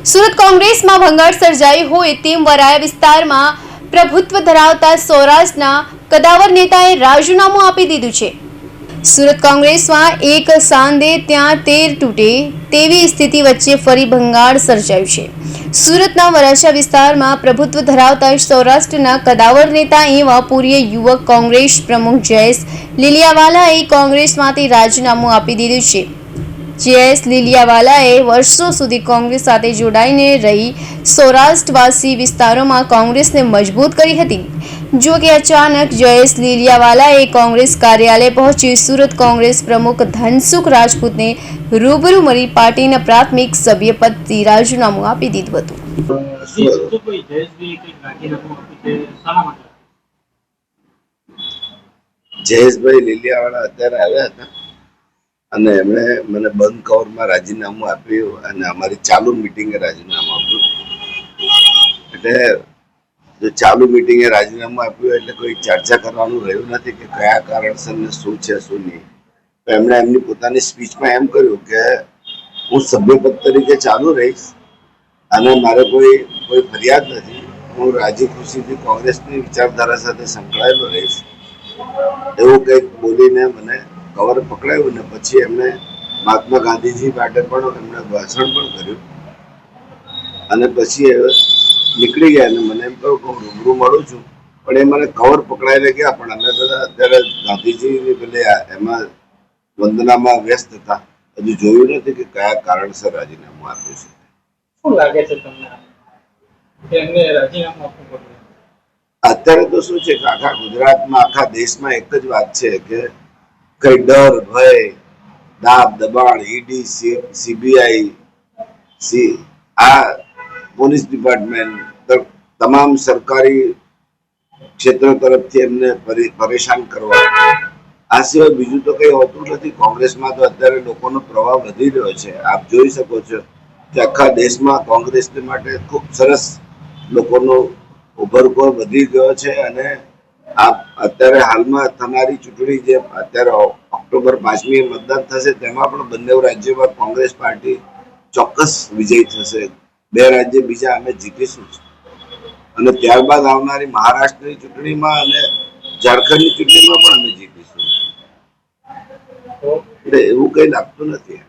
સુરત કોંગ્રેસમાં ભંગાણ સર્જાઈ હોય તેમ વરાયા વિસ્તારમાં પ્રભુત્વ ધરાવતા સૌરાષ્ટ્રના કદાવર નેતાએ રાજીનામું આપી દીધું છે। સુરત કોંગ્રેસમાં એક સાંધે ત્યાં તેર તૂટે તેવી સ્થિતિ વચ્ચે ફરી ભંગાણ સર્જાયું છે। સુરતના વરાછા વિસ્તારમાં પ્રભુત્વ ધરાવતા સૌરાષ્ટ્રના કદાવર નેતા એવા પૂર્વ યુવક કોંગ્રેસ પ્રમુખ જયેશ લીલિયાવાલાએ કોંગ્રેસમાંથી રાજીનામું આપી દીધું છે। જયેશ લીલિયાવાલાએ વર્ષો સુધી કોંગ્રેસ સાથે જોડાઈને રહી સૌરાષ્ટ્રવાસી વિસ્તારોમાં કોંગ્રેસને મજબૂત કરી હતી। જો કે અચાનક જયેશ લીલિયાવાલાએ કોંગ્રેસ કાર્યાલય પહોંચી સુરત કોંગ્રેસ પ્રમુખ ધનસુખ રાજપૂતને રૂબરૂ મળી પાર્ટીના પ્રાથમિક સભ્યપદથી રાજીનામું આપી દીધું હતું। જયેશભાઈ લીલિયાવાળા અત્યારે આવ્યા હતા અને એમણે મને બંધ કવરમાં રાજીનામું આપ્યું અને અમારી ચાલુ મિટિંગે રાજીનામું આપ્યું। એટલે જો ચાલુ મિટિંગે રાજીનામું આપ્યું એટલે કોઈ ચર્ચા કરવાનું રહ્યું નથી કે કયા કારણસર ને શું છે શું નહીં। તો એમણે એમની પોતાની સ્પીચમાં એમ કર્યું કે હું સભ્યપદ તરીકે ચાલુ રહીશ અને મારે કોઈ ફરિયાદ નથી, હું રાજી ખુશીથી કોંગ્રેસની વિચારધારા સાથે સંકળાયેલો રહીશ એવું કંઈક બોલીને મને કવર પકડાયું ને પછી એમણે મહાત્મા ગાંધીજી માટે પણ એમણે ભાષણ પણ કર્યું અને પછી નીકળી ગયા અને મને એમ કહ્યું કે હું રૂબરૂ મળું છું, પણ એ મને કવર પકડાઈને ગયા। પણ અમે બધા અત્યારે ગાંધીજીની પેલે એમાં વંદનામાં વ્યસ્ત હતા, હજુ જોયું નથી કે કયા કારણસર રાજીનામું આપ્યું છે। શું લાગે છે તમને કે એમને રાજીનામું આપવું પડ્યું? અત્યારે તો શું છે કે આખા ગુજરાતમાં આખા દેશમાં એક જ વાત છે કે કઈ ડર ભય દાબ દબાણ ઈડી સીબીઆઈ આ પોલીસ ડિપાર્ટમેન્ટ તમામ સરકારી ક્ષેત્રો તરફથી એમને પરેશાન કરવા, આ સિવાય બીજું તો કઈ હોતું નથી। કોંગ્રેસમાં તો અત્યારે લોકોનો પ્રભાવ વધી રહ્યો છે। આપ જોઈ શકો છો કે આખા દેશમાં કોંગ્રેસને માટે ખૂબ સરસ લોકોનો ઉભરકો વધી ગયો છે અને આ અત્યારે હાલમાં થનારી ચૂંટણી જે અત્યારે ઓક્ટોબર 5મી મતદાન થશે તેમાં પણ બંને રાજ્યોમાં કોંગ્રેસ પાર્ટી ચોક્કસ વિજય થશે। 2 રાજ્ય બીજા અમે જીતીશું અને ત્યારબાદ આવનારી મહારાષ્ટ્રની ચૂંટણીમાં અને ઝારખંડની ચૂંટણીમાં પણ અમે જીતીશું। એટલે એવું કઈ લાગતું નથી।